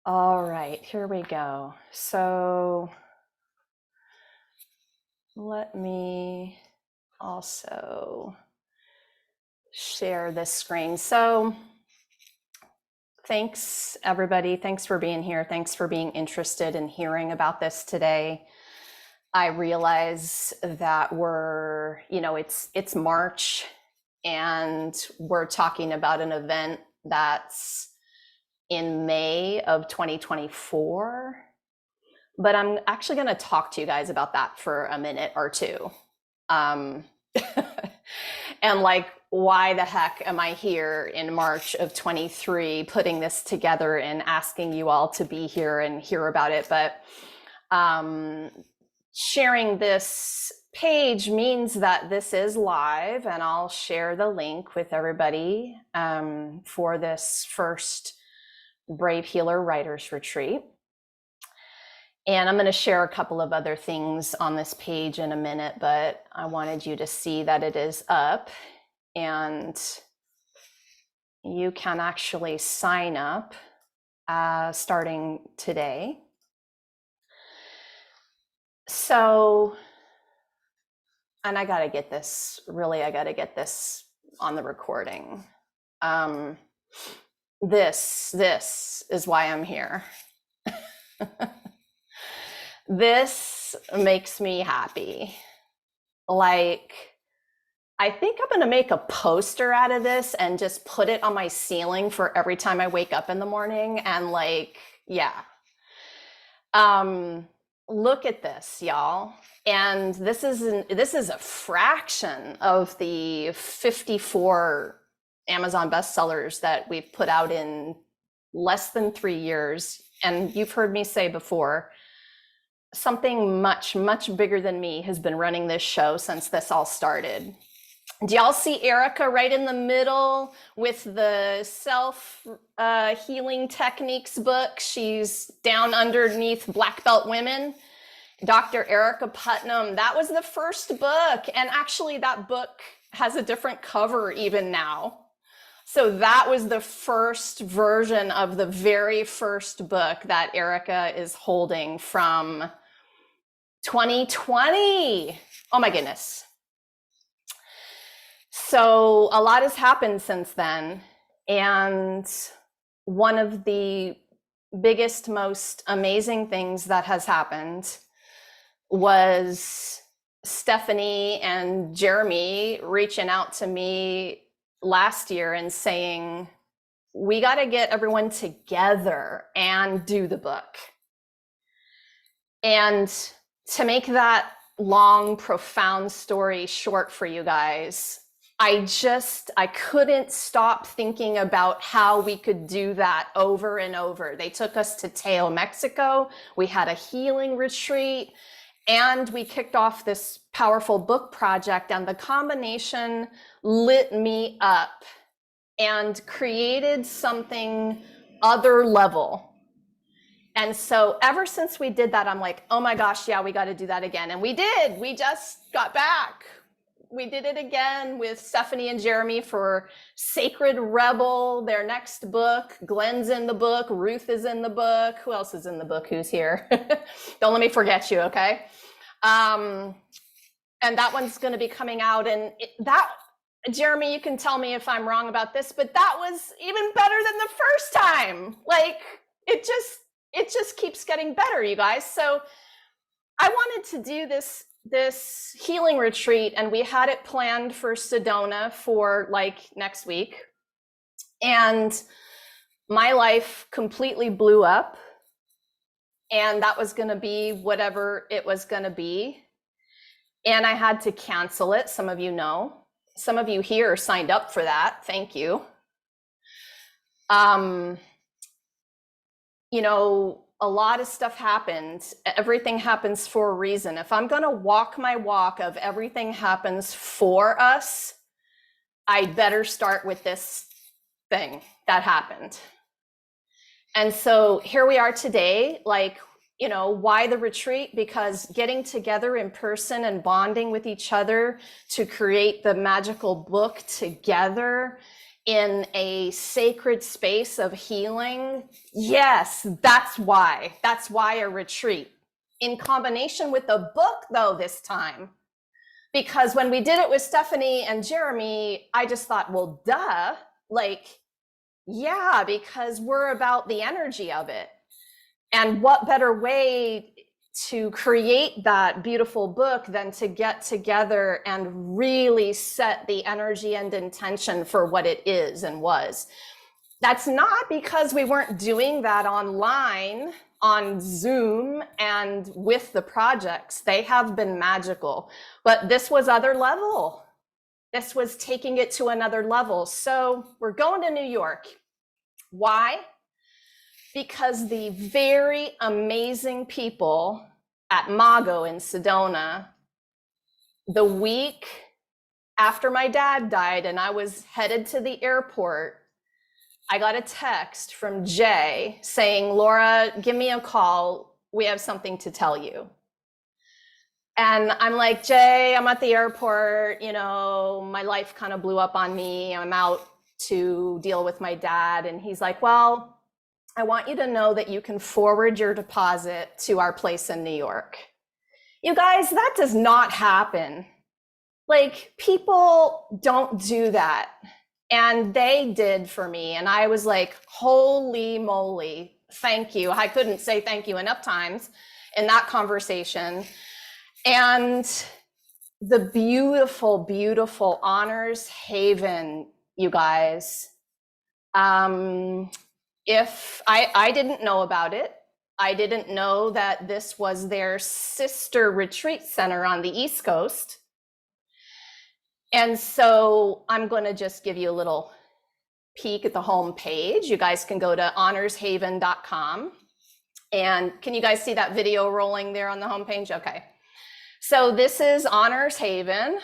All right, here we go. So let me also share this screen. So thanks, everybody. Thanks for being here. Thanks for being interested in hearing about this today. I realize that it's March and we're talking about an event that's in May of 2024. But I'm actually going to talk to you guys about that for a minute or two. Um, and like, why the heck am I here in March of 23 putting this together and asking you all to be here and hear about it? But sharing this page means that this is live, and I'll share the link with everybody for this first Brave Healer Writers Retreat. And I'm going to share a couple of other things on this page in a minute, but I wanted you to see that it is up and you can actually sign up starting today. So, and I got to get this on the recording. This is why I'm here. This makes me happy. Like, I think I'm going to make a poster out of this and just put it on my ceiling for every time I wake up in the morning. And like, yeah. Look at this, y'all. And this is a fraction of the 54 Amazon bestsellers that we've put out in less than 3 years. And you've heard me say before, something much, much bigger than me has been running this show since this all started. Do y'all see Erica right in the middle with the self-healing techniques book? She's down underneath Black Belt Women. Dr. Erica Putnam, that was the first book. And actually that book has a different cover even now. So that was the first version of the very first book that Erica is holding from 2020. Oh my goodness. So a lot has happened since then. And one of the biggest, most amazing things that has happened was Stephanie and Jeremy reaching out to me last year and saying, we got to get everyone together and do the book. And to make that long, profound story short for you guys, I couldn't stop thinking about how we could do that over and over. They took us to Teo, Mexico. We had a healing retreat and we kicked off this powerful book project, and the combination lit me up and created something other level. And so ever since we did that, I'm like, oh my gosh, yeah, we got to do that again. And we did. We just got back. We did it again with Stephanie and Jeremy for Sacred Rebel, their next book. Glenn's in the book. Ruth is in the book. Who else is in the book? Who's here? Don't let me forget you, okay? And that one's going to be coming out. And Jeremy, you can tell me if I'm wrong about this, but that was even better than the first time. Like, it just keeps getting better, you guys. So I wanted to do this healing retreat, and we had it planned for Sedona for like next week. And my life completely blew up, and that was going to be whatever it was going to be. And I had to cancel it. Some of you know. Some of you here signed up for that. Thank you. You know, a lot of stuff happened. Everything happens for a reason. If I'm going to walk my walk of everything happens for us, I better start with this thing that happened. And so here we are today, like, you know, why the retreat? Because getting together in person and bonding with each other to create the magical book together in a sacred space of healing, yes, that's why. That's why a retreat. In combination with the book, though, this time. Because when we did it with Stephanie and Jeremy, I just thought, well, duh, like, yeah, because we're about the energy of it. And what better way to create that beautiful book than to get together and really set the energy and intention for what it is and was. That's not because we weren't doing that online on Zoom and with the projects. They have been magical, but this was other level. This was taking it to another level. So we're going to New York. Why? Because the very amazing people at Mago in Sedona, the week after my dad died and I was headed to the airport, I got a text from Jay saying, Laura, give me a call. We have something to tell you. And I'm like, Jay, I'm at the airport. You know, my life kind of blew up on me. I'm out to deal with my dad. And he's like, well, I want you to know that you can forward your deposit to our place in New York. You guys, that does not happen. Like, people don't do that. And they did for me. And I was like, holy moly, thank you. I couldn't say thank you enough times in that conversation. And the beautiful, beautiful Honors Haven, you guys. If I didn't know about it, I didn't know that this was their sister retreat center on the East Coast. And so I'm going to just give you a little peek at the home page. You guys can go to honorshaven.com. And can you guys see that video rolling there on the home page? Okay. So this is Honors Haven.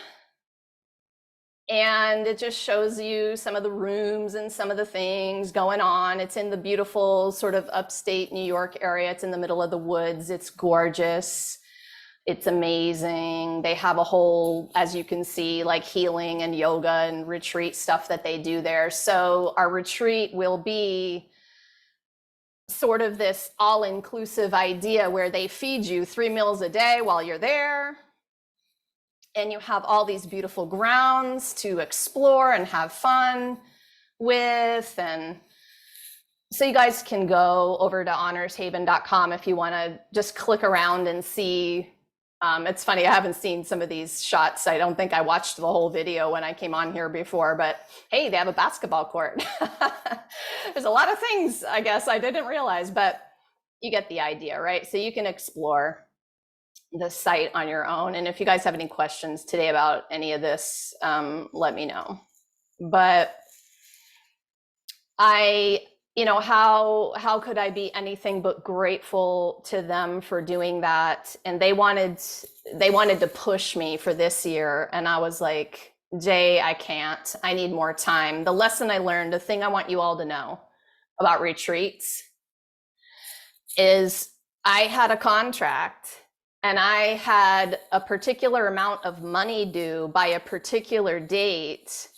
And it just shows you some of the rooms and some of the things going on. It's in the beautiful sort of upstate New York area. It's in the middle of the woods. It's gorgeous. It's amazing. They have a whole, as you can see, like healing and yoga and retreat stuff that they do there. So our retreat will be sort of this all-inclusive idea where they feed you 3 meals a day while you're there. And you have all these beautiful grounds to explore and have fun with. And so you guys can go over to honorshaven.com if you want to just click around and see. It's funny, I haven't seen some of these shots. I don't think I watched the whole video when I came on here before, but hey, they have a basketball court. There's a lot of things, I guess, I didn't realize, but you get the idea, right? So you can explore the site on your own. And if you guys have any questions today about any of this, let me know. But how could I be anything but grateful to them for doing that? And they wanted to push me for this year. And I was like, Jay, I can't. I need more time. The lesson I learned, the thing I want you all to know about retreats is I had a contract and I had a particular amount of money due by a particular date.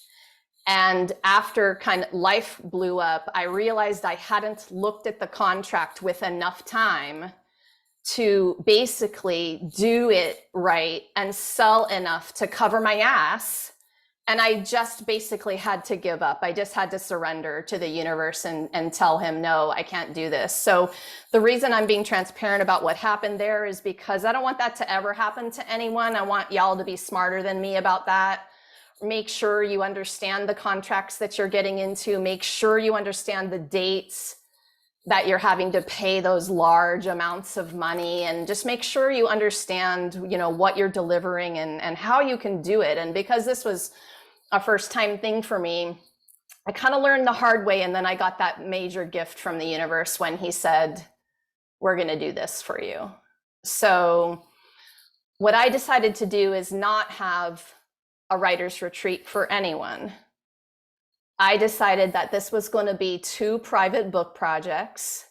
And after kind of life blew up, I realized I hadn't looked at the contract with enough time to basically do it right and sell enough to cover my ass. And I just basically had to give up. I just had to surrender to the universe and tell him, no, I can't do this. So the reason I'm being transparent about what happened there is because I don't want that to ever happen to anyone. I want y'all to be smarter than me about that. Make sure you understand the contracts that you're getting into. Make sure you understand the dates that you're having to pay those large amounts of money, and just make sure you understand, what you're delivering and how you can do it. And because this was a first time thing for me, I kind of learned the hard way. And then I got that major gift from the universe when he said, we're going to do this for you. So what I decided to do is not have a writer's retreat for anyone. I decided that this was going to be 2 private book projects,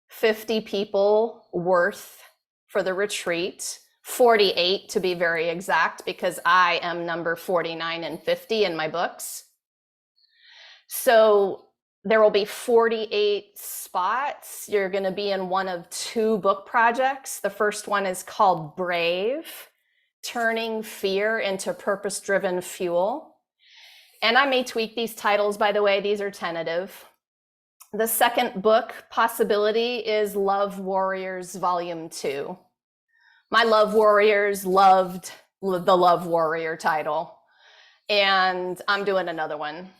50 people worth for the retreat, 48 to be very exact, because I am number 49 and 50 in my books. So there will be 48 spots. You're going to be in one of 2 book projects. The first one is called Brave, Turning Fear into Purpose-Driven Fuel. And I may tweak these titles, by the way, these are tentative. The second book possibility is Love Warriors Volume 2. My Love Warriors loved the Love Warrior title, and I'm doing another one.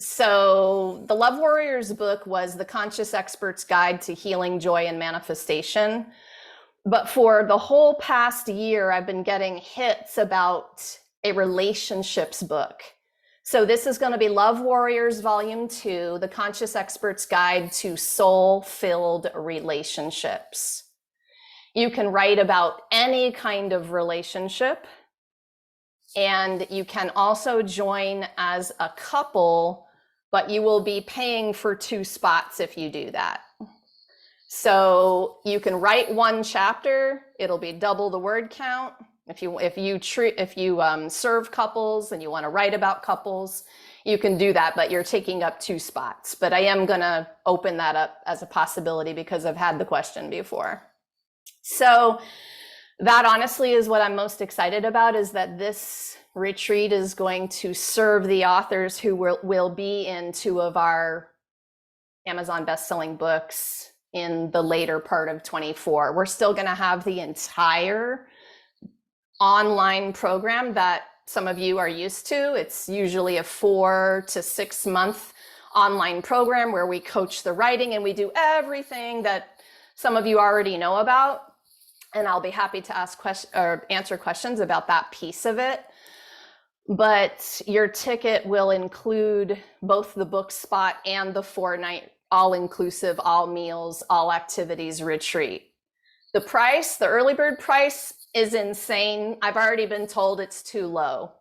So the Love Warriors book was the Conscious Expert's Guide to Healing, Joy, and Manifestation. But for the whole past year, I've been getting hits about a relationships book. So this is going to be Love Warriors Volume 2, the Conscious Expert's Guide to Soul-Filled Relationships. You can write about any kind of relationship, and you can also join as a couple, but you will be paying for 2 spots if you do that. So you can write 1 chapter, it'll be double the word count. If you serve couples and you want to write about couples, you can do that, but you're taking up 2 spots. But I am going to open that up as a possibility because I've had the question before. So that honestly is what I'm most excited about, is that this retreat is going to serve the authors who will be in 2 of our Amazon best-selling books in the later part of 24. We're still going to have the entire online program that some of you are used to. It's usually a 4 to 6 month online program where we coach the writing and we do everything that some of you already know about. And I'll be happy to answer questions about that piece of it. But your ticket will include both the book spot and the 4-night all-inclusive, all meals, all activities retreat. The price, the early bird price, is insane. I've already been told it's too low.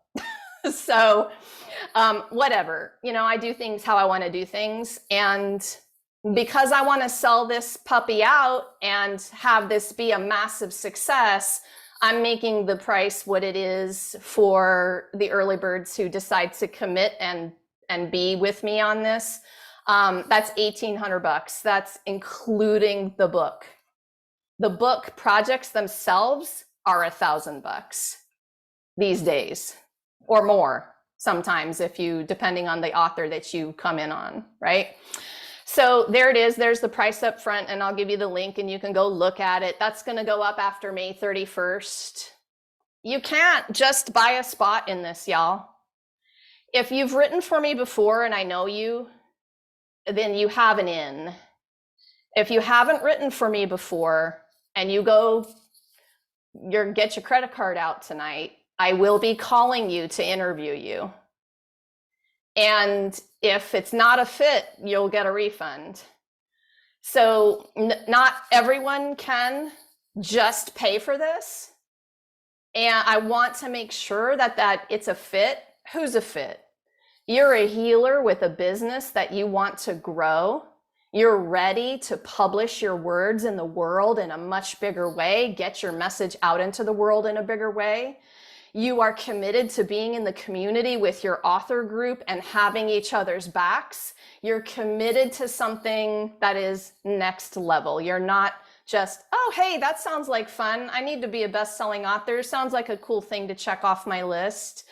So whatever, I do things how I want to do things. And because I want to sell this puppy out and have this be a massive success, I'm making the price what it is for the early birds who decide to commit and be with me on this. That's $1,800. That's including the book. The book projects themselves are $1,000 these days, or more sometimes, depending on the author that you come in on, right? So there it is. There's the price up front, and I'll give you the link and you can go look at it. That's going to go up after May 31st. You can't just buy a spot in this, y'all. If you've written for me before and I know you, then you have an in. If you haven't written for me before and you get your credit card out tonight, I will be calling you to interview you. And if it's not a fit, you'll get a refund. So not everyone can just pay for this. And I want to make sure that it's a fit. Who's a fit? You're a healer with a business that you want to grow. You're ready to publish your words in the world in a much bigger way, get your message out into the world in a bigger way. You are committed to being in the community with your author group and having each other's backs. You're committed to something that is next level. You're not just, oh, hey, that sounds like fun. I need to be a best-selling author. Sounds like a cool thing to check off my list.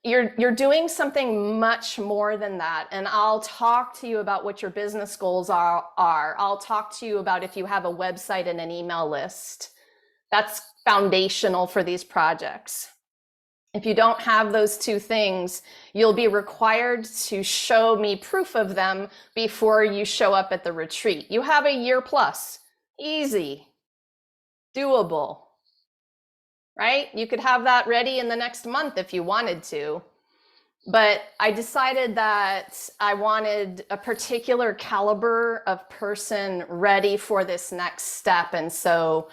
You're doing something much more than that. And I'll talk to you about what your business goals are. I'll talk to you about if you have a website and an email list. That's foundational for these projects. If you don't have those 2 things, you'll be required to show me proof of them before you show up at the retreat. You have a year plus. Easy. Doable. Right? You could have that ready in the next month if you wanted to. But I decided that I wanted a particular caliber of person ready for this next step. And so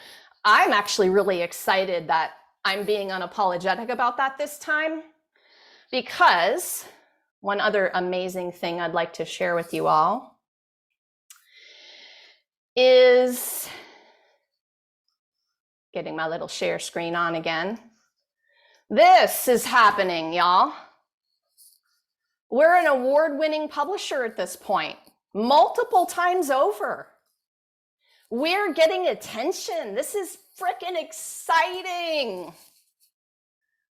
I'm actually really excited that I'm being unapologetic about that this time, because one other amazing thing I'd like to share with you all is getting my little share screen on again. This is happening, y'all. We're an award-winning publisher at this point, multiple times over. We're getting attention. This is freaking exciting.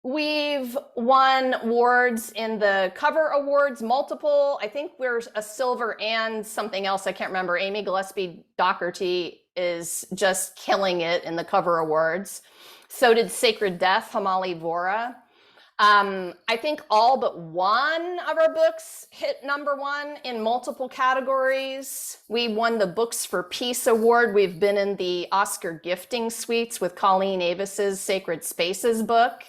We've won awards in the cover awards, multiple. I think we're a silver and something else. I can't remember. Amy Gillespie Doherty is just killing it in the cover awards. So did Sacred Death, Hamali Vora. I think all but one of our books hit #1 in multiple categories. We won the Books for Peace Award. We've been in the Oscar gifting suites with Colleen Avis's Sacred Spaces book.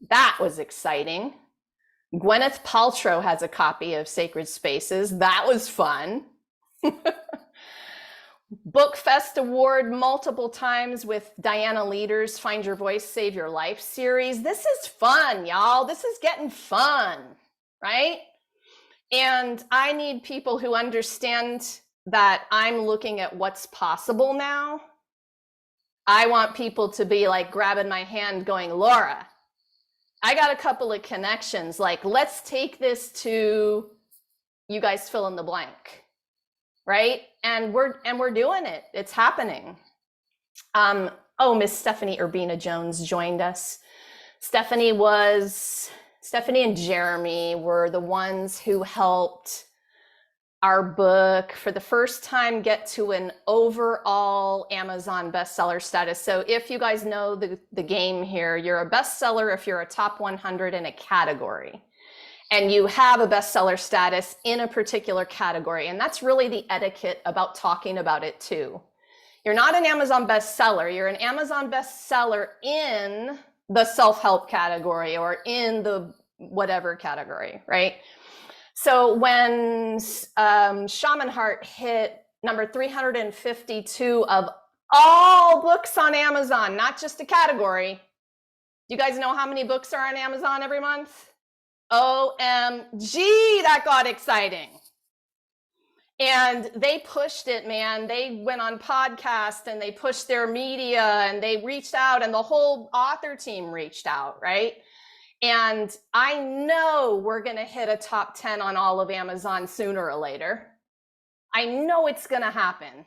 That was exciting. Gwyneth Paltrow has a copy of Sacred Spaces. That was fun. Bookfest Award multiple times with Diana Leader's Find Your Voice, Save Your Life series. This is fun, y'all. This is getting fun, right? And I need people who understand that I'm looking at what's possible now. I want people to be like grabbing my hand going, Laura, I got a couple of connections. Like, let's take this to, you guys fill in the blank, right? And we're doing it. It's happening. Miss Stephanie Urbina Jones joined us. Stephanie and Jeremy were the ones who helped our book for the first time get to an overall Amazon bestseller status. So if you guys know the game here, you're a bestseller if you're a top 100 in a category. And you have a bestseller status in a particular category. And that's really the etiquette about talking about it too. You're not an Amazon bestseller, you're an Amazon bestseller in the self-help category or in the whatever category, right? So when Shaman Heart hit number 352 of all books on Amazon, not just a category. Do you guys know how many books are on Amazon every month? OMG, that got exciting. And they pushed it, man. They went on podcasts and they pushed their media and they reached out and the whole author team reached out, right? And I know we're going to hit a top 10 on all of Amazon sooner or later. I know it's going to happen.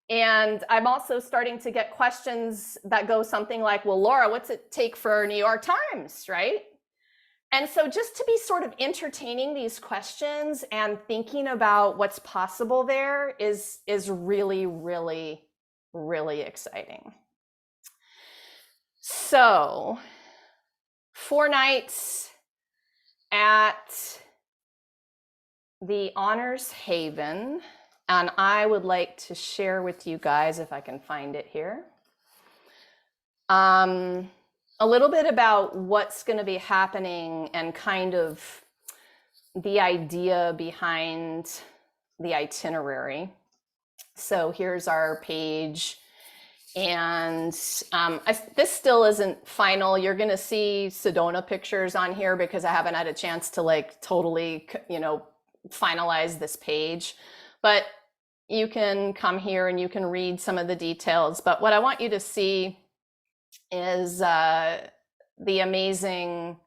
And I'm also starting to get questions that go something like, well, Laura, what's it take for New York Times, right? And so just to be sort of entertaining these questions and thinking about what's possible there is really, really, really exciting. So 4 nights at the Honors Haven, and I would like to share with you guys, if I can find it here, a little bit about what's going to be happening and kind of the idea behind the itinerary. So here's our page. And this still isn't final. You're going to see Sedona pictures on here because I haven't had a chance to like totally, finalize this page. But you can come here and you can read some of the details. But what I want you to see is the amazing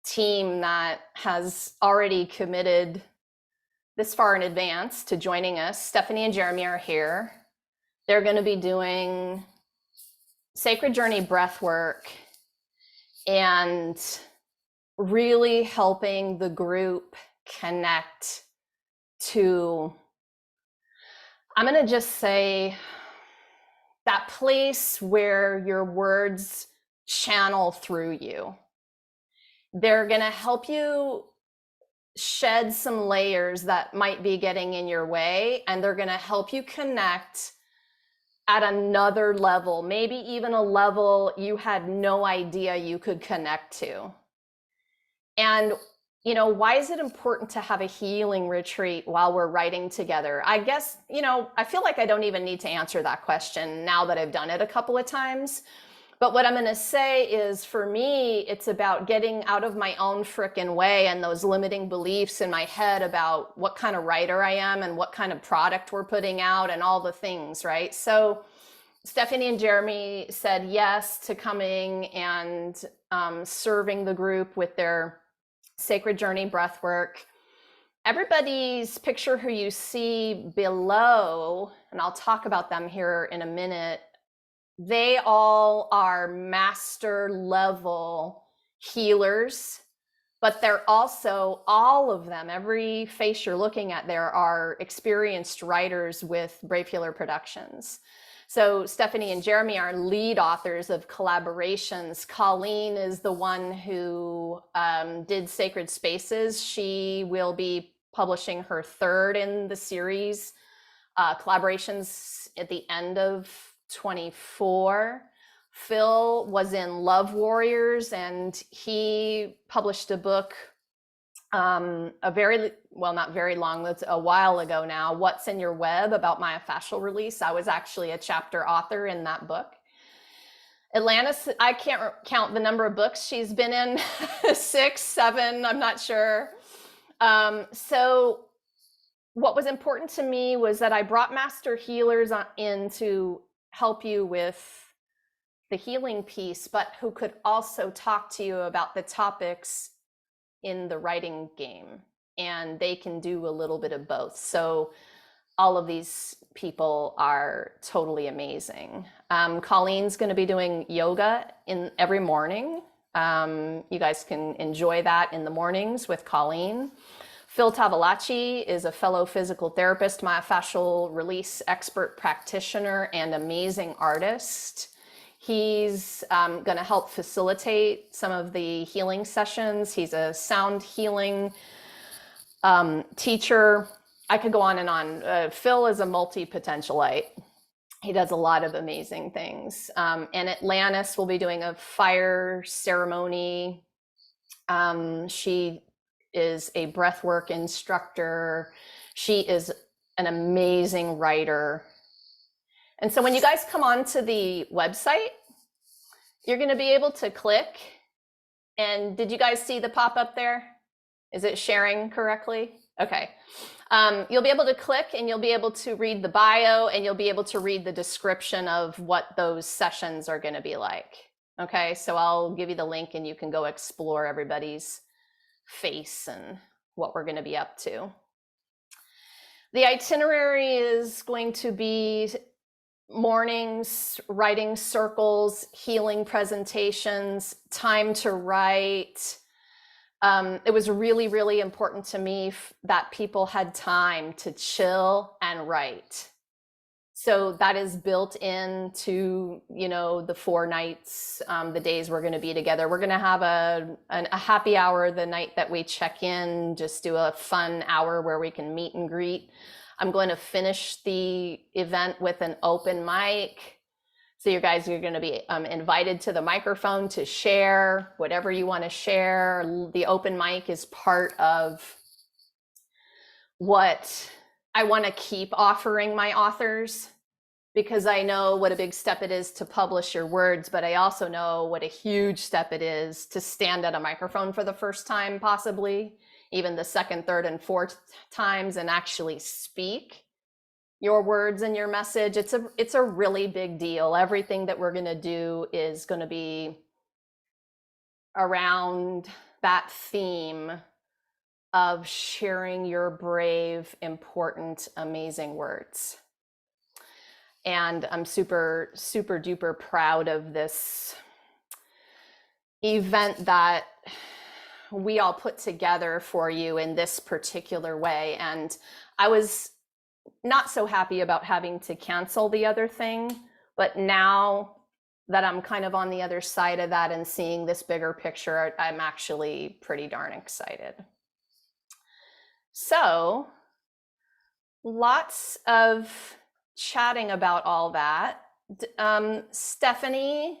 team that has already committed this far in advance to joining us. Stephanie and Jeremy are here. They're going to be doing Sacred Journey breathwork and really helping the group connect to, I'm going to just say, that place where your words channel through you. They're going to help you shed some layers that might be getting in your way, and they're going to help you connect at another level, maybe even a level you had no idea you could connect to. And why is it important to have a healing retreat while we're writing together? I guess, I feel like I don't even need to answer that question now that I've done it a couple of times. But what I'm going to say is, for me, it's about getting out of my own frickin' way and those limiting beliefs in my head about what kind of writer I am and what kind of product we're putting out and all the things, right? So Stephanie and Jeremy said yes to coming and serving the group with their Sacred Journey Breathwork. Everybody's picture who you see below, and I'll talk about them here in a minute, they all are master level healers, but they're also, all of them, every face you're looking at there, are experienced writers with Brave Healer Productions. So Stephanie and Jeremy are lead authors of collaborations. Colleen is the one who did Sacred Spaces. She will be publishing her third in the series, collaborations, at the end of 24. Phil was in Love Warriors, and he published a book not very long, that's a while ago now, What's in Your Web, about myofascial release. I was actually a chapter author in that book. Atlantis, I can't count the number of books she's been in, 6, 7, I'm not sure. So what was important to me was that I brought master healers in to help you with the healing piece, but who could also talk to you about the topics in the writing game, and they can do a little bit of both. So all of these people are totally amazing. Colleen's going to be doing yoga every morning. You guys can enjoy that in the mornings with Colleen. Phil Tavolacci is a fellow physical therapist, myofascial release expert practitioner, and amazing artist. He's going to help facilitate some of the healing sessions. He's a sound healing teacher. I could go on and on. Phil is a multi-potentialite. He does a lot of amazing things. And Atlantis will be doing a fire ceremony. She is a breathwork instructor. She is an amazing writer. And so when you guys come onto the website, you're going to be able to click. And did you guys see the pop-up there? Is it sharing correctly? Okay. You'll be able to click, and you'll be able to read the bio, and you'll be able to read the description of what those sessions are going to be like. Okay, so I'll give you the link, and you can go explore everybody's face and what we're going to be up to. The itinerary is going to be mornings, writing circles, healing presentations, time to write. It was really, really important to me that people had time to chill and write. So that is built into, the 4 nights, the days we're going to be together. We're going to have a happy hour the night that we check in, just do a fun hour where we can meet and greet. I'm going to finish the event with an open mic. So you guys are going to be invited to the microphone to share whatever you want to share. The open mic is part of what I want to keep offering my authors, because I know what a big step it is to publish your words, but I also know what a huge step it is to stand at a microphone for the first time, possibly even the second, third, and fourth times, and actually speak your words and your message. It's a really big deal. Everything that we're going to do is going to be around that theme of sharing your brave, important, amazing words. And I'm super, super duper proud of this event that we all put together for you in this particular way. And I was not so happy about having to cancel the other thing, but now that I'm kind of on the other side of that and seeing this bigger picture, I'm actually pretty darn excited. So lots of chatting about all that. Stephanie,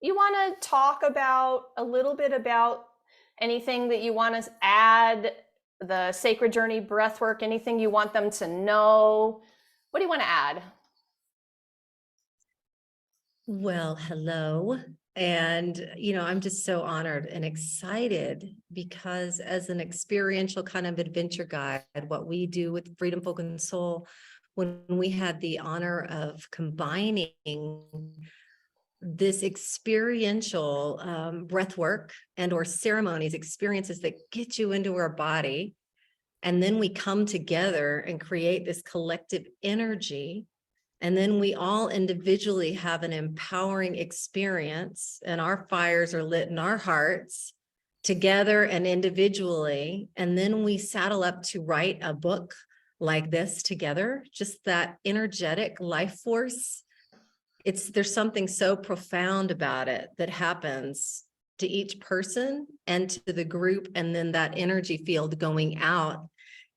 you want to talk about a little bit about anything that you want to add, the Sacred Journey Breathwork, anything you want them to know? What do you want to add? Well, hello. And, I'm just so honored and excited, because as an experiential kind of adventure guide, what we do with Freedom Folk and Soul, when we had the honor of combining this experiential breath work and or ceremonies, experiences that get you into our body. And then we come together and create this collective energy. And then we all individually have an empowering experience, and our fires are lit in our hearts together and individually. And then we saddle up to write a book like this together, just that energetic life force. There's something so profound about it that happens to each person and to the group, and then that energy field going out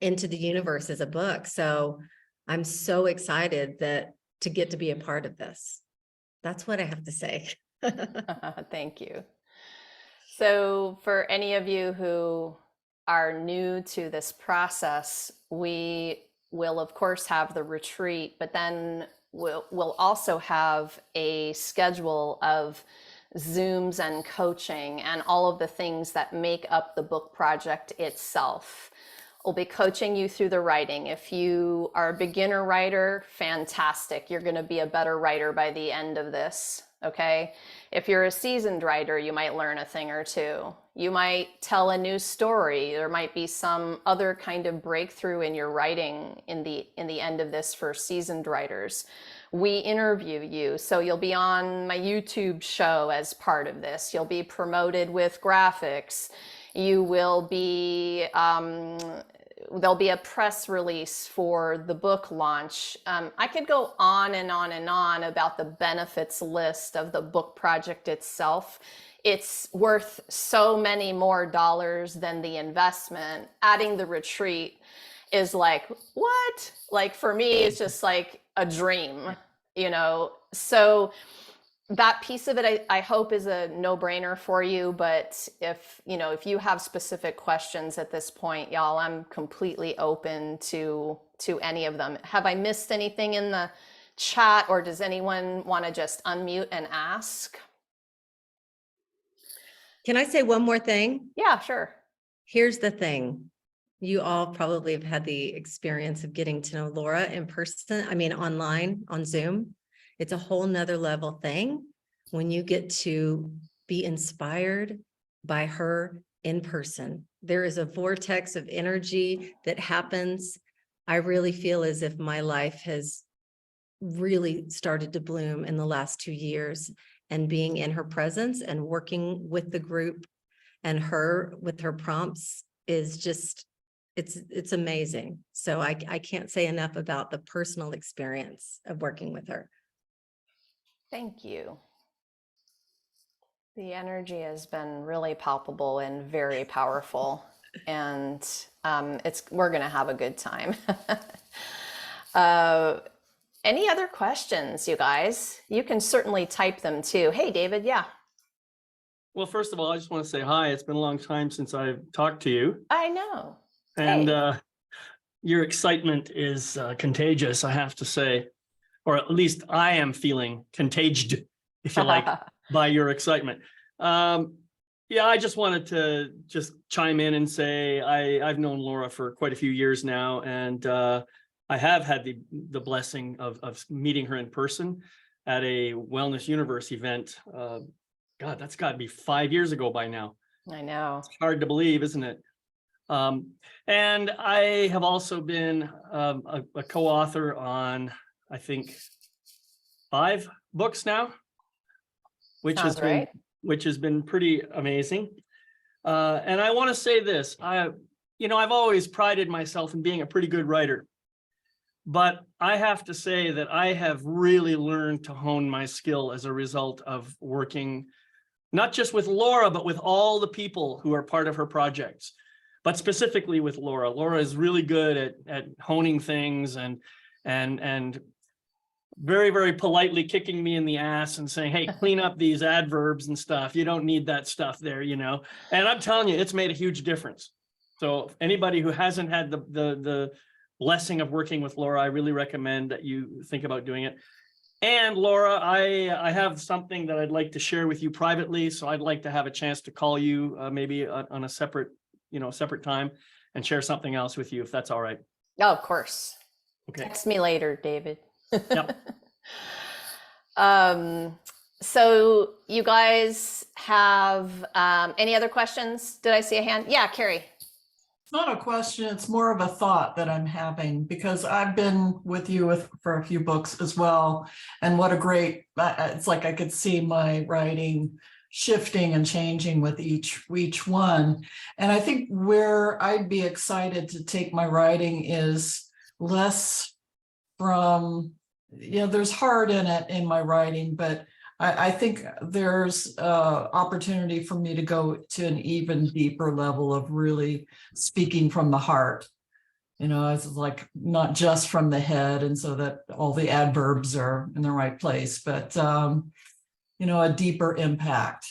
into the universe as a book. So I'm so excited to get to be a part of this. That's what I have to say. Thank you. So for any of you who are new to this process, we will of course have the retreat, but then we'll also have a schedule of Zooms and coaching and all of the things that make up the book project itself. We'll be coaching you through the writing. If you are a beginner writer, fantastic. You're going to be a better writer by the end of this, okay? If you're a seasoned writer, you might learn a thing or two. You might tell a new story. There might be some other kind of breakthrough in your writing in the end of this for seasoned writers. We interview you, so you'll be on my YouTube show as part of this. You'll be promoted with graphics. You will be, there'll be a press release for the book launch. I could go on and on and on about the benefits list of the book project itself. It's worth so many more dollars than the investment. Adding the retreat is like, what? Like for me, it's just like a dream, you know? So that piece of it, I hope is a no-brainer for you. But if you have specific questions at this point, y'all, I'm completely open to any of them. Have I missed anything in the chat, or does anyone want to just unmute and ask? Can I say one more thing? Yeah, sure. Here's the thing. You all probably have had the experience of getting to know Laura in person. I mean, online on Zoom. It's a whole nother level thing when you get to be inspired by her in person. There is a vortex of energy that happens. I really feel as if my life has really started to bloom in the last 2 years, and being in her presence and working with the group and her with her prompts is just, it's amazing. So I can't say enough about the personal experience of working with her. Thank you. The energy has been really palpable and very powerful, and we're going to have a good time. Any other questions, you guys? You can certainly type them too. Hey, David, yeah. Well, first of all, I just want to say hi. It's been a long time since I've talked to you. I know. And Hey. your excitement is contagious, I have to say. Or at least I am feeling contaged, if you like, by your excitement. Yeah, I just wanted to just chime in and say I've known Laura for quite a few years now, and I have had the blessing of meeting her in person at a Wellness Universe event. God, that's got to be 5 years ago by now. I know. It's hard to believe, isn't it? And I have also been a co-author on, I think, 5 books now, which has been pretty amazing. And I want to say this, I've always prided myself in being a pretty good writer, but I have to say that I have really learned to hone my skill as a result of working not just with Laura, but with all the people who are part of her projects, but specifically with Laura. Laura is really good at honing things and very, very politely kicking me in the ass and saying, hey, clean up these adverbs and stuff. You don't need that stuff there, And I'm telling you, it's made a huge difference. So anybody who hasn't had the blessing of working with Laura, I really recommend that you think about doing it. And Laura, I have something that I'd like to share with you privately. So I'd like to have a chance to call you maybe on a separate time and share something else with you, if that's all right. Oh, of course. Okay. Text me later, David. Yep. So you guys have any other questions? Did I see a hand? Yeah, Carrie. It's not a question, it's more of a thought that I'm having, because I've been with you for a few books as well. And what a great, it's like I could see my writing shifting and changing with each one. And I think where I'd be excited to take my writing is less from, there's heart in it in my writing, but I think there's opportunity for me to go to an even deeper level of really speaking from the heart. It's like not just from the head, and so that all the adverbs are in the right place, but a deeper impact.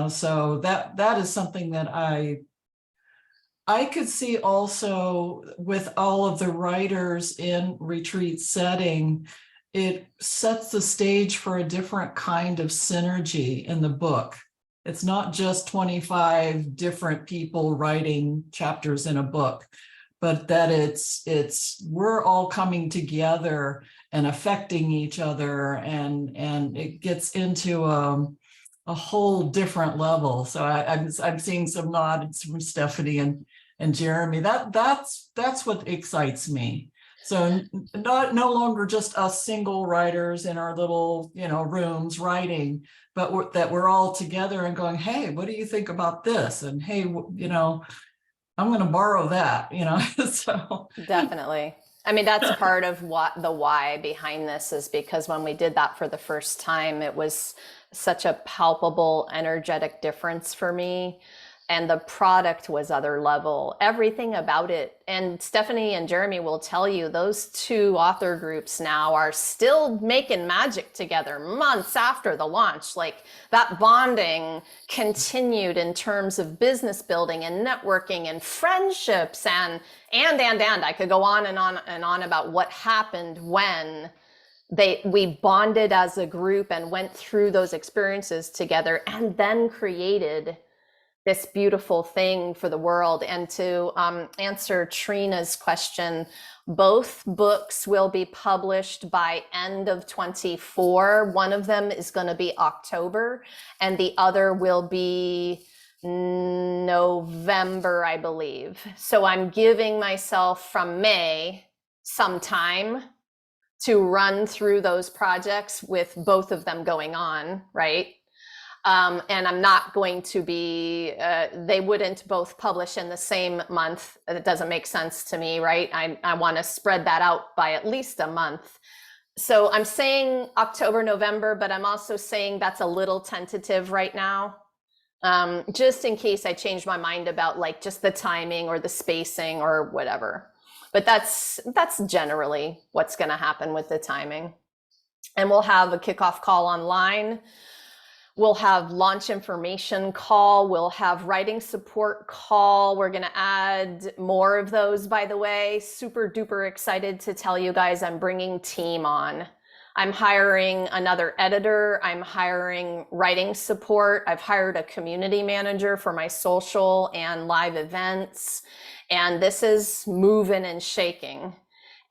So that is something that I could see also with all of the writers in retreat setting. It sets the stage for a different kind of synergy in the book. It's not just 25 different people writing chapters in a book, but that we're all coming together and affecting each other, and it gets into a whole different level. So I'm seeing some nods from Stephanie and Jeremy. That's what excites me. So no longer just us single writers in our little, rooms writing, but that we're all together and going, hey, what do you think about this? And hey, I'm going to borrow that, so. Definitely. I mean, that's part of what the why behind this is, because when we did that for the first time, it was such a palpable, energetic difference for me. And the product was other level, everything about it. And Stephanie and Jeremy will tell you, those two author groups now are still making magic together months after the launch. Like, that bonding continued in terms of business building and networking and friendships and I could go on and on and on about what happened when we bonded as a group and went through those experiences together, and then created this beautiful thing for the world. And to answer Trina's question, both books will be published by end of 24. One of them is going to be October, and the other will be November, I believe. So I'm giving myself from May some time to run through those projects with both of them going on, right? And I'm not going to be, they wouldn't both publish in the same month. It doesn't make sense to me, right? I want to spread that out by at least a month. So I'm saying October, November, but I'm also saying that's a little tentative right now. Just in case I change my mind about like just the timing or the spacing or whatever. But that's generally what's going to happen with the timing. And we'll have a kickoff call online. We'll have launch information call. We'll have writing support call. We're going to add more of those, by the way. Super duper excited to tell you guys I'm bringing team on. I'm hiring another editor. I'm hiring writing support. I've hired a community manager for my social and live events. And this is moving and shaking.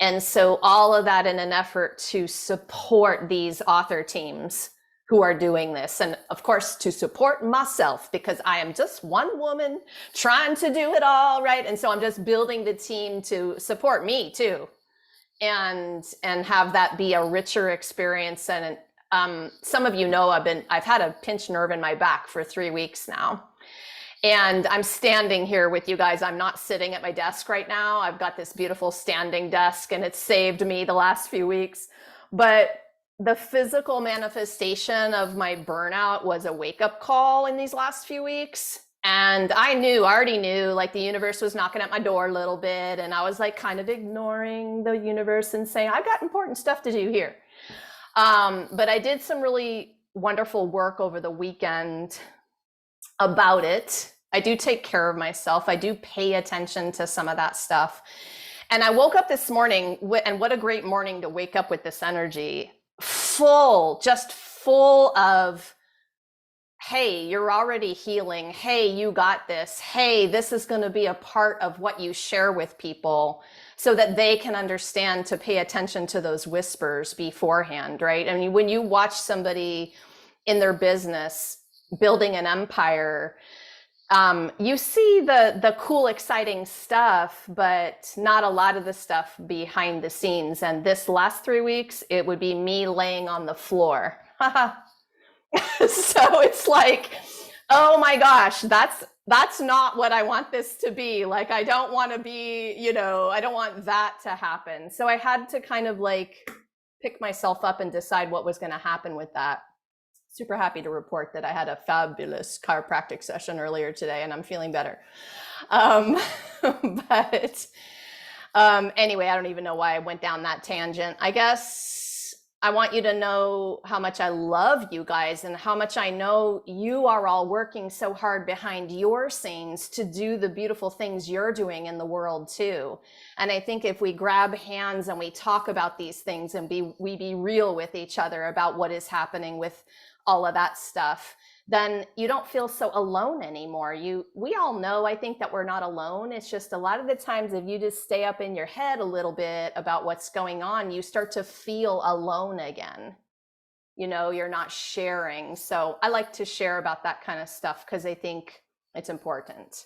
And so all of that in an effort to support these author teams who are doing this. And of course, to support myself, because I am just one woman trying to do it all, right? And so I'm just building the team to support me too. And have that be a richer experience. And some of you know I've had a pinched nerve in my back for 3 weeks now. And I'm standing here with you guys. I'm not sitting at my desk right now. I've got this beautiful standing desk, and it's saved me the last few weeks. But the physical manifestation of my burnout was a wake-up call in these last few weeks. And I already knew, like, the universe was knocking at my door a little bit. And I was like kind of ignoring the universe and saying, I've got important stuff to do here. But I did some really wonderful work over the weekend about it. I do take care of myself. I do pay attention to some of that stuff. And I woke up this morning, and what a great morning to wake up with this energy, just full of, hey, you're already healing. Hey, you got this. Hey, this is going to be a part of what you share with people so that they can understand to pay attention to those whispers beforehand, right? I mean, when you watch somebody in their business, building an empire, you see the cool, exciting stuff, but not a lot of the stuff behind the scenes. And this last 3 weeks, it would be me laying on the floor. So it's like, oh my gosh, that's not what I want this to be. Like, I don't want to be, I don't want that to happen. So I had to kind of like pick myself up and decide what was going to happen with that. Super happy to report that I had a fabulous chiropractic session earlier today and I'm feeling better. But anyway, I don't even know why I went down that tangent. I guess I want you to know how much I love you guys and how much I know you are all working so hard behind your scenes to do the beautiful things you're doing in the world too. And I think if we grab hands and we talk about these things and we be real with each other about what is happening with all of that stuff, then you don't feel so alone anymore. We all know, I think, that we're not alone. It's just a lot of the times if you just stay up in your head a little bit about what's going on, you start to feel alone again. You're not sharing. So I like to share about that kind of stuff because I think it's important.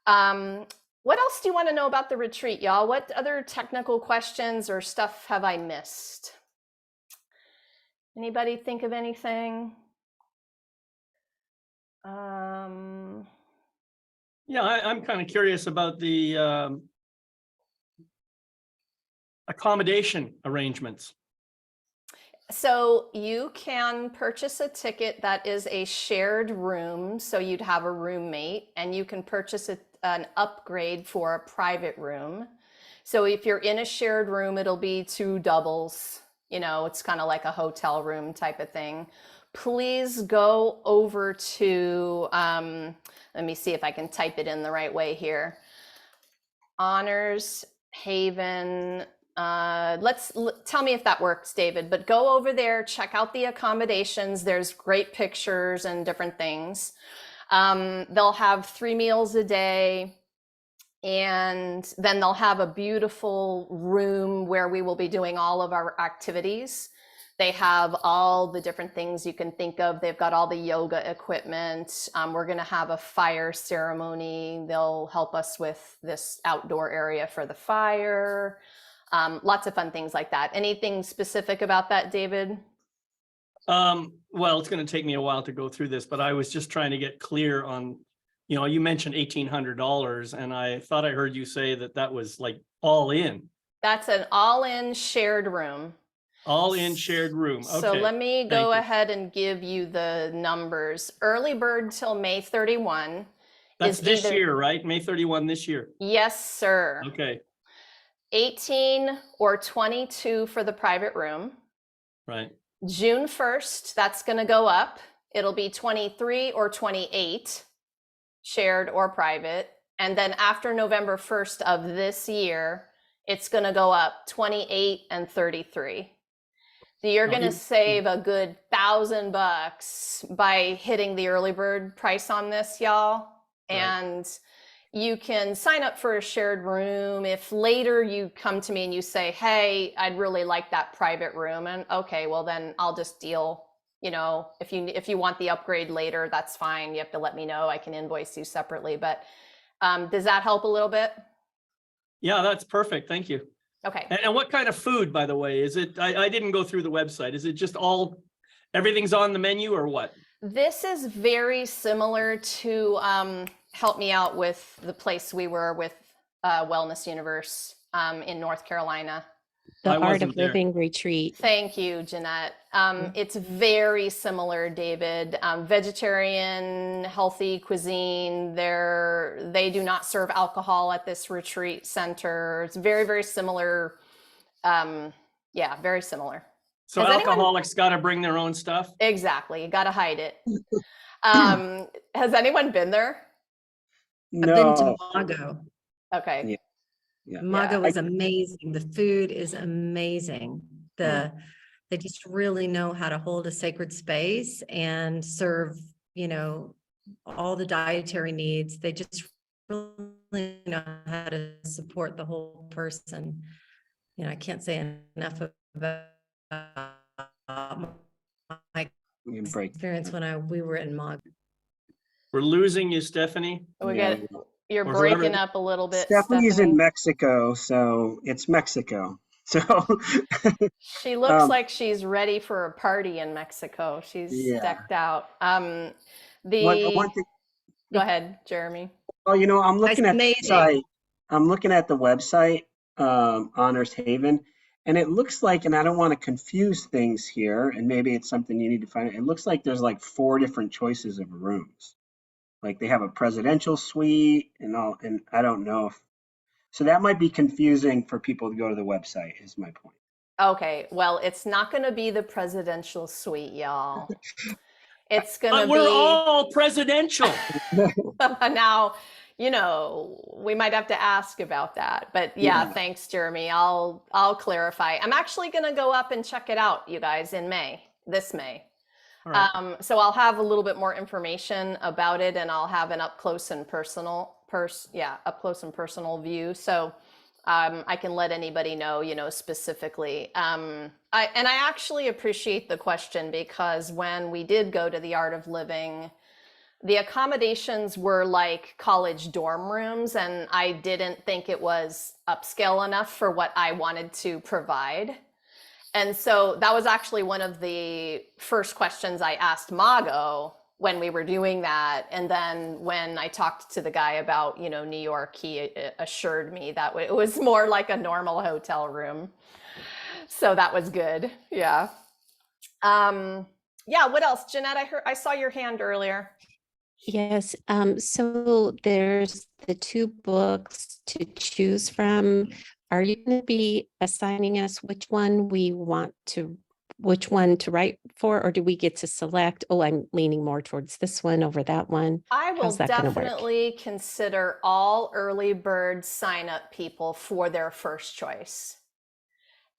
What else do you want to know about the retreat, y'all? What other technical questions or stuff have I missed? Anybody think of anything? Yeah, I'm kind of curious about the accommodation arrangements. So you can purchase a ticket that is a shared room. So you'd have a roommate, and you can purchase an upgrade for a private room. So if you're in a shared room, it'll be 2 doubles. It's kind of like a hotel room type of thing. Please go over to, let me see if I can type it in the right way here. Honors Haven. Tell me if that works, David, but go over there, check out the accommodations. There's great pictures and different things. They'll have 3 meals a day. And then they'll have a beautiful room where we will be doing all of our activities. They have all the different things you can think of. They've got all the yoga equipment. We're going to have a fire ceremony. They'll help us with this outdoor area for the fire. Lots of fun things like that. Anything specific about that, David? Well, it's going to take me a while to go through this, but I was just trying to get clear on, you mentioned $1,800, and I thought I heard you say that was like all in. That's an all-in shared room. All in shared room. Okay. So let me go ahead and give you the numbers. Early bird till May 31. That's this year, right? May 31 this year. Yes, sir. Okay. 18 or 22 for the private room. Right. June 1st, that's going to go up. It'll be 23 or 28, shared or private. And then after November 1st of this year, it's going to go up 28 and 33. So you're going to save a good $1,000 by hitting the early bird price on this, y'all. Right. And you can sign up for a shared room. If later you come to me and you say, hey, I'd really like that private room, and okay, well then I'll just deal. If you want the upgrade later, that's fine. You have to let me know. I can invoice you separately. But does that help a little bit? Yeah, that's perfect. Thank you. Okay. And what kind of food, by the way, is it? I didn't go through the website. Is it just everything's on the menu, or what? This is very similar to, help me out with the place we were with, Wellness Universe in North Carolina. The Art of Living retreat. Thank you, Jeanette. It's very similar, David. Vegetarian, healthy cuisine. They do not serve alcohol at this retreat center. It's very, very similar. Yeah, very similar. So alcoholics got to bring their own stuff? Exactly. You got to hide it. Has anyone been there? I've been to Mago. Okay. Yeah. Mago is amazing. The food is amazing. They just really know how to hold a sacred space and serve, all the dietary needs. They just really know how to support the whole person. I can't say enough about my You can break. Experience when we were in Mog. We're losing you, Stephanie. We Yeah. get you're Or whoever- breaking up a little bit, Stephanie's Stephanie. in Mexico, so it's Mexico. So She looks Um, like she's ready for a party in Mexico. She's Yeah. decked out. one thing. Go ahead, Jeremy. Oh, I'm looking at the Amazing. site. I'm looking at the website, Honors Haven, and it looks like, and I don't want to confuse things here, and maybe it's something you need to find. It looks like there's like 4 different choices of rooms. Like they have a presidential suite and all, and I don't know if, so that might be confusing for people to go to the website, is my point. Okay, well, it's not going to be the presidential suite, y'all. It's going to But we're be all presidential. now, we might have to ask about that. But yeah, Yeah. thanks, Jeremy. I'll clarify. I'm actually going to go up and check it out, you guys, in this May. All right. So I'll have a little bit more information about it, and I'll have an up close and personal view. So I can let anybody know, specifically. I actually appreciate the question, because when we did go to the Art of Living, the accommodations were like college dorm rooms, and I didn't think it was upscale enough for what I wanted to provide. And so that was actually one of the first questions I asked Mago when we were doing that. And then when I talked to the guy about, New York, he assured me that it was more like a normal hotel room. So that was good. Yeah. Yeah. What else? Jeanette, I saw your hand earlier. Yes. So there's the 2 books to choose from. Are you going to be assigning us which one to write for, or do we get to select? Oh, I'm leaning more towards this one over that one. I will How's that gonna work? definitely consider all early bird sign up people for their first choice.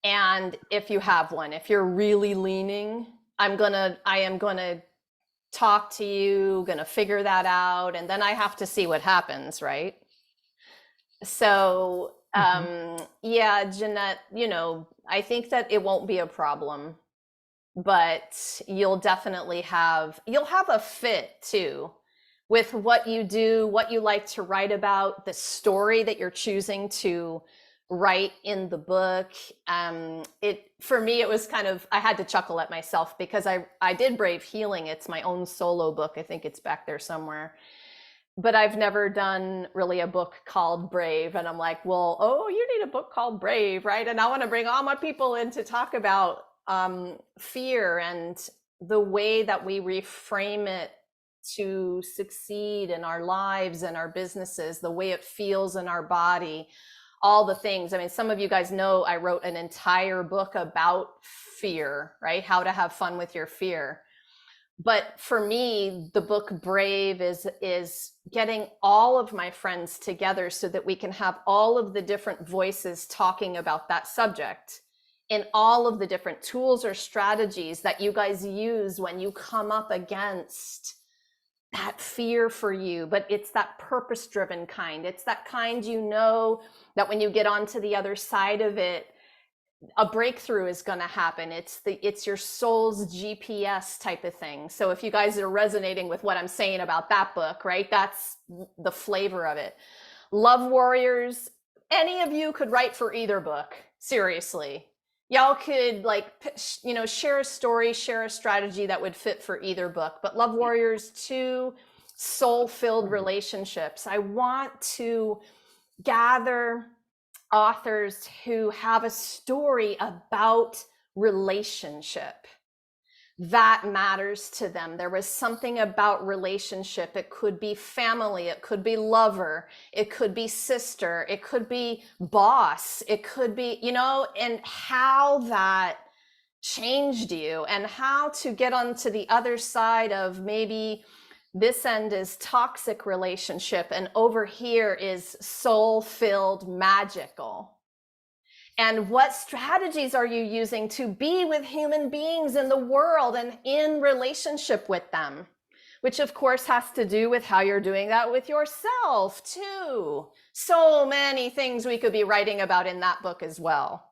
And if you have one, if you're really leaning, I am gonna talk to you, gonna figure that out, and then I have to see what happens, right? So yeah, Jeanette, I think that it won't be a problem, but you'll definitely you'll have a fit too with what you do, what you like to write about, the story that you're choosing to write in the book. For me, it was kind of, I had to chuckle at myself because I did Brave Healing. It's my own solo book. I think it's back there somewhere. But I've never done really a book called Brave. And I'm like, well, you need a book called Brave, right? And I want to bring all my people in to talk about fear and the way that we reframe it to succeed in our lives and our businesses, the way it feels in our body, all the things. I mean, some of you guys know I wrote an entire book about fear, right? How to have fun with your fear. But for me, the book Brave is getting all of my friends together so that we can have all of the different voices talking about that subject, and all of the different tools or strategies that you guys use when you come up against that fear for you. But it's that purpose-driven kind. It's that kind, that when you get onto the other side of it, a breakthrough is going to happen. It's your soul's GPS type of thing. So if you guys are resonating with what I'm saying about that book, right, that's the flavor of it. Love Warriors, any of you could write for either book. Seriously, y'all could share a story, share a strategy that would fit for either book. But Love Warriors, 2 soul-filled relationships. I want to gather authors who have a story about relationship that matters to them. There was something about relationship. It could be family, it could be lover, it could be sister, it could be boss, it could be, and how that changed you, and how to get onto the other side of maybe this end is toxic relationship, and over here is soul-filled, magical. And what strategies are you using to be with human beings in the world and in relationship with them? Which of course has to do with how you're doing that with yourself too. So many things we could be writing about in that book as well.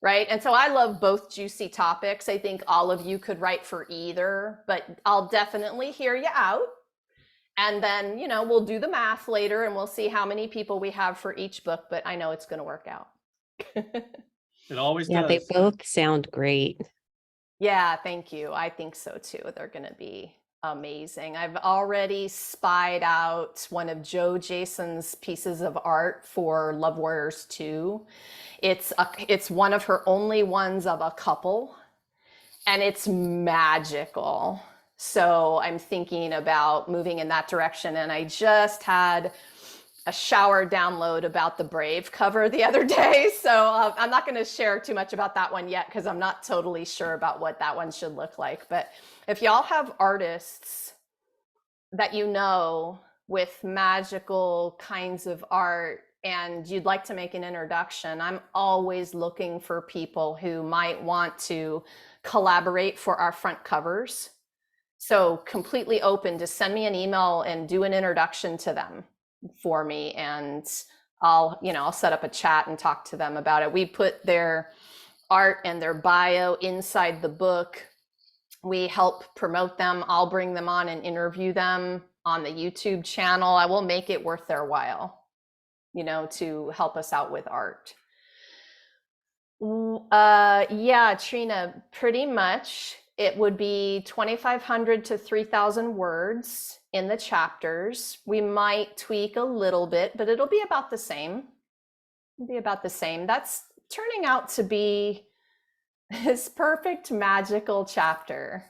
right? And so I love both juicy topics. I think all of you could write for either, but I'll definitely hear you out. And then, we'll do the math later and we'll see how many people we have for each book, but I know it's going to work out. It always Yeah, they does. both sound great. Yeah, thank you. I think so too. They're going to be amazing. I've already spied out one of Joe Jason's pieces of art for Love Warriors 2. It's one of her only ones of a couple, and it's magical. So I'm thinking about moving in that direction. And I just had a shower download about the Brave cover the other day. So I'm not going to share too much about that one yet because I'm not totally sure about what that one should look like. But if y'all have artists that with magical kinds of art and you'd like to make an introduction, I'm always looking for people who might want to collaborate for our front covers. So completely open to send me an email and do an introduction to them for me. And I'll set up a chat and talk to them about it. We put their art and their bio inside the book. We help promote them. I'll bring them on and interview them on the YouTube channel. I will make it worth their while, to help us out with art. Yeah, Trina, pretty much. It would be 2,500 to 3,000 words in the chapters. We might tweak a little bit, but it'll be about the same. That's turning out to be this perfect magical chapter.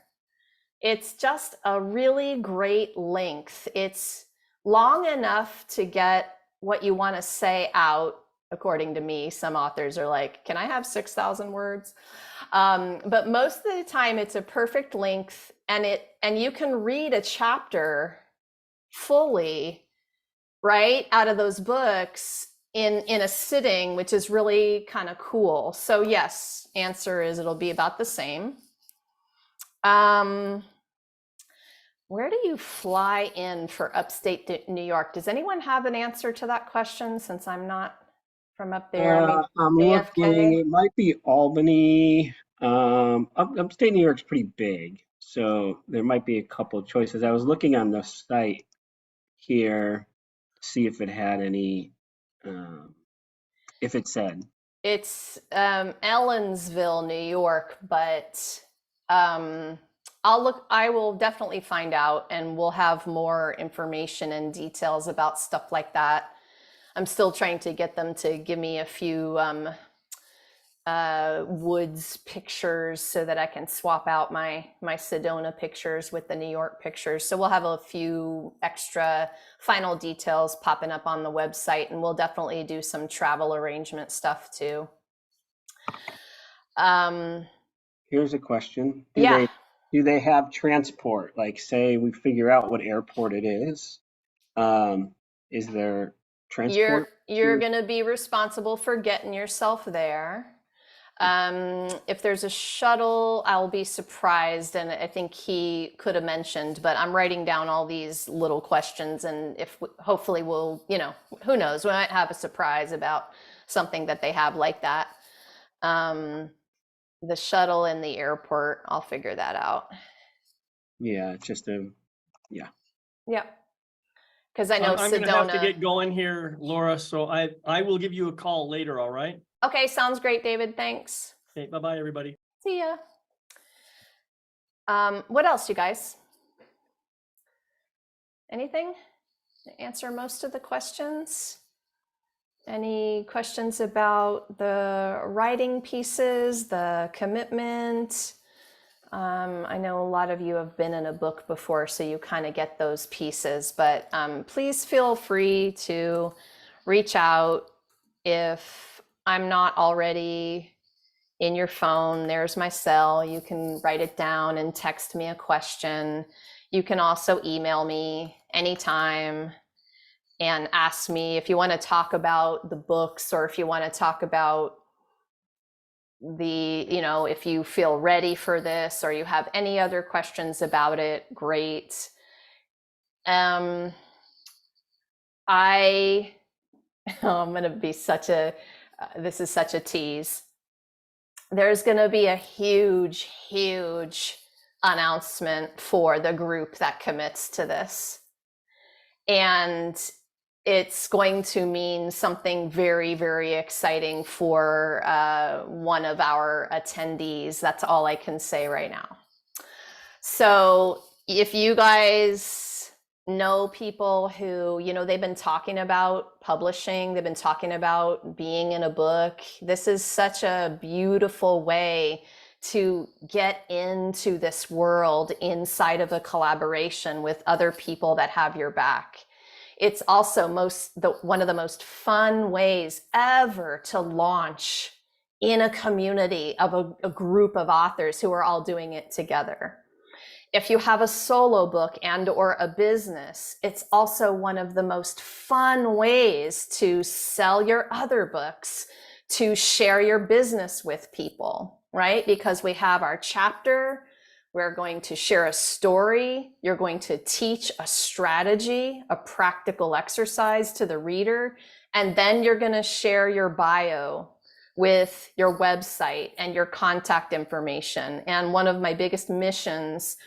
It's just a really great length. It's long enough to get what you want to say out. According to me, some authors are like, can I have 6,000 words? But most of the time it's a perfect length, and you can read a chapter fully, right, out of those books in a sitting, which is really kind of cool. So yes, answer is it'll be about the same. Where do you fly in for upstate New York? Does anyone have an answer to that question, since I'm not from up there? Maybe I'm JFK? looking, it might be Albany. Upstate New York's pretty big, so there might be a couple of choices. I was looking on the site here to see if it had any, if it said. It's Ellensville, New York, but I will definitely find out, and we'll have more information and details about stuff like that. I'm still trying to get them to give me a few woods pictures so that I can swap out my Sedona pictures with the New York pictures. So we'll have a few extra final details popping up on the website, and we'll definitely do some travel arrangement stuff too. Here's a question. Yeah. Do they have transport? Like, say we figure out what airport it is. Is there transport? You're going to be responsible for getting yourself there. If there's a shuttle, I'll be surprised, and I think he could have mentioned, but I'm writing down all these little questions, and hopefully we'll, who knows, we might have a surprise about something that they have like that. The shuttle and the airport, I'll figure that out. Yeah, Yeah. Because I know I'm going to have to Sedona. get going here, Laura. So I will give you a call later. All right. Okay, sounds great, David. Thanks. Okay. Bye-bye, everybody. See ya. What else, you guys? Anything to answer most of the questions? Any questions about the writing pieces, the commitment? I know a lot of you have been in a book before, so you kind of get those pieces, but please feel free to reach out. If I'm not already in your phone, there's my cell. You can write it down and text me a question. You can also email me anytime and ask me if you want to talk about the books, or if you want to talk about if you feel ready for this, or you have any other questions about it, great. I'm going to be this is such a tease. there's going to be a huge, huge announcement for the group that commits to this. And it's going to mean something very, very exciting for one of our attendees. That's all I can say right now. So if you guys know people who, you know, they've been talking about publishing, they've been talking about being in a book, this is such a beautiful way to get into this world inside of a collaboration with other people that have your back. It's also one of the most fun ways ever to launch in a community of a group of authors who are all doing it together. If you have a solo book and or a business, it's also one of the most fun ways to sell your other books, to share your business with people, right? Because we have our chapter, we're going to share a story, you're going to teach a strategy, a practical exercise to the reader, and then you're going to share your bio with your website and your contact information. And one of my biggest missions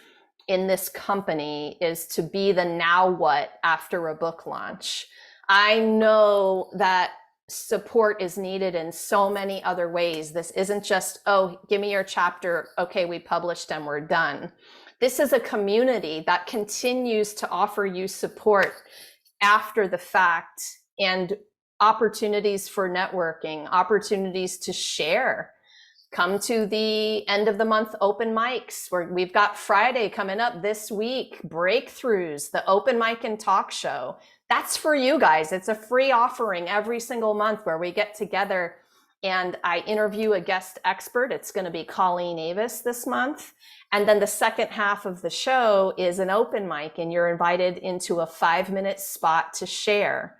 in this company is to be the now what after a book launch. I know that support is needed in so many other ways. This isn't just, oh, give me your chapter. Okay, we published and we're done. This is a community that continues to offer you support after the fact, and opportunities for networking, opportunities to share. Come to the end of the month open mics, where we've got Friday coming up this week, Breakthroughs, the open mic and talk show. That's for you guys. It's a free offering every single month where we get together and I interview a guest expert. It's going to be Colleen Avis this month. And then the second half of the show is an open mic, and you're invited into a 5-minute spot to share.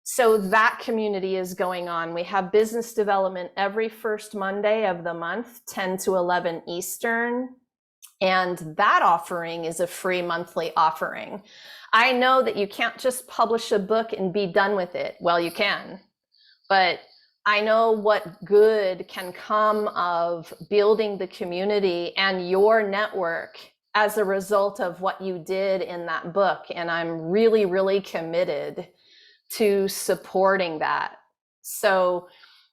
So that community is going on. We have business development every first Monday of the month, 10 to 11 Eastern. And that offering is a free monthly offering. I know that you can't just publish a book and be done with it. Well, you can, but I know what good can come of building the community and your network as a result of what you did in that book. And I'm really, really committed to supporting that. So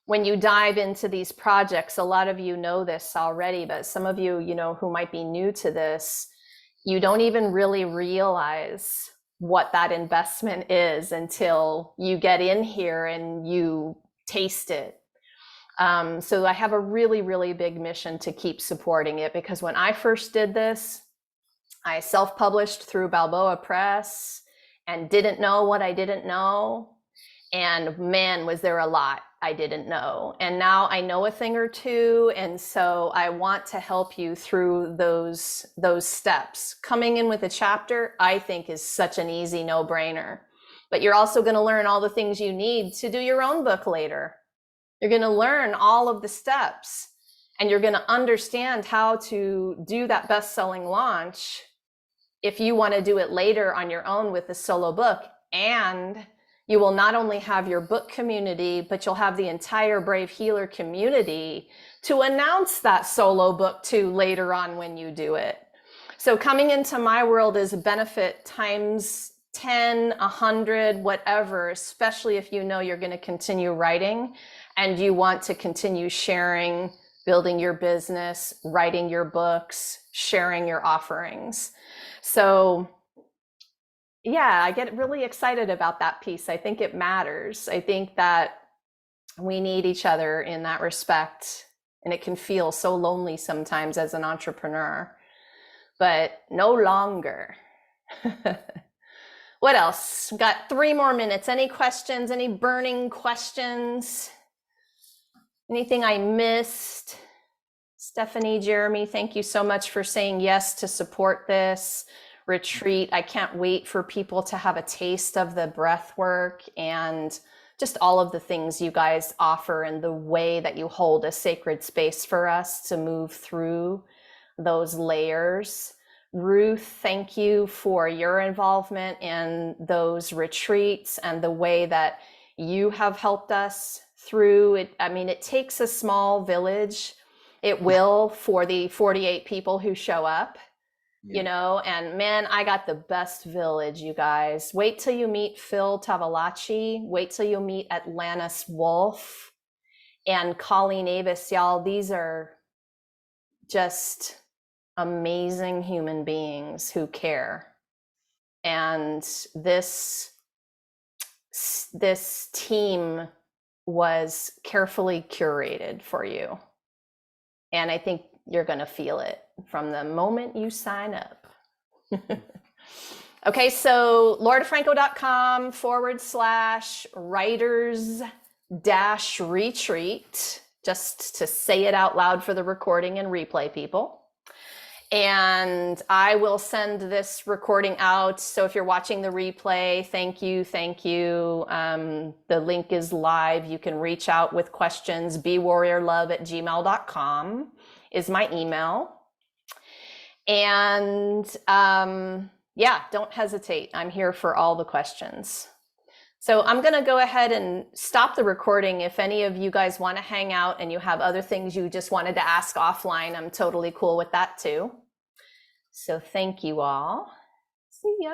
when you dive into these projects, a lot of you know this already, but some of you, who might be new to this, you don't even really realize what that investment is until you get in here and you taste it. So I have a really, really big mission to keep supporting it, because when I first did this, I self-published through Balboa Press and didn't know what I didn't know. And man, was there a lot I didn't know. And now I know a thing or two. And so I want to help you through those steps. Coming in with a chapter, I think, is such an easy no-brainer. But you're also going to learn all the things you need to do your own book later. You're going to learn all of the steps, and you're going to understand how to do that best-selling launch if you want to do it later on your own with a solo book. And you will not only have your book community, but you'll have the entire Brave Healer community to announce that solo book to later on when you do it. So coming into my world is a benefit times 10, 100, whatever, especially if you know you're going to continue writing and you want to continue sharing, building your business, writing your books, sharing your offerings. So yeah, I get really excited about that piece. I think it matters. I think that we need each other in that respect, and it can feel so lonely sometimes as an entrepreneur, but no longer. What else? We've got 3 more minutes. Any questions? Any burning questions? Anything I missed? Stephanie, Jeremy, thank you so much for saying yes to support this retreat. I can't wait for people to have a taste of the breath work and just all of the things you guys offer and the way that you hold a sacred space for us to move through those layers. Ruth, thank you for your involvement in those retreats and the way that you have helped us through it. I mean, it takes a small village, It will for the 48 people who show up, Yeah. you know, and man, I got the best village, you guys. Wait till you meet Phil Tavalacci. Wait till you meet Atlantis Wolf and Colleen Avis. Y'all, these are just amazing human beings who care. And this team was carefully curated for you. And I think you're going to feel it from the moment you sign up. Okay, so laurdafranco.com/writers-retreat, just to say it out loud for the recording and replay people. And I will send this recording out. So if you're watching the replay, thank you, thank you. The link is live. You can reach out with questions. bewarriorlove@gmail.com is my email. And yeah, don't hesitate. I'm here for all the questions. So I'm going to go ahead and stop the recording. If any of you guys want to hang out and you have other things you just wanted to ask offline, I'm totally cool with that too. So thank you all. See ya.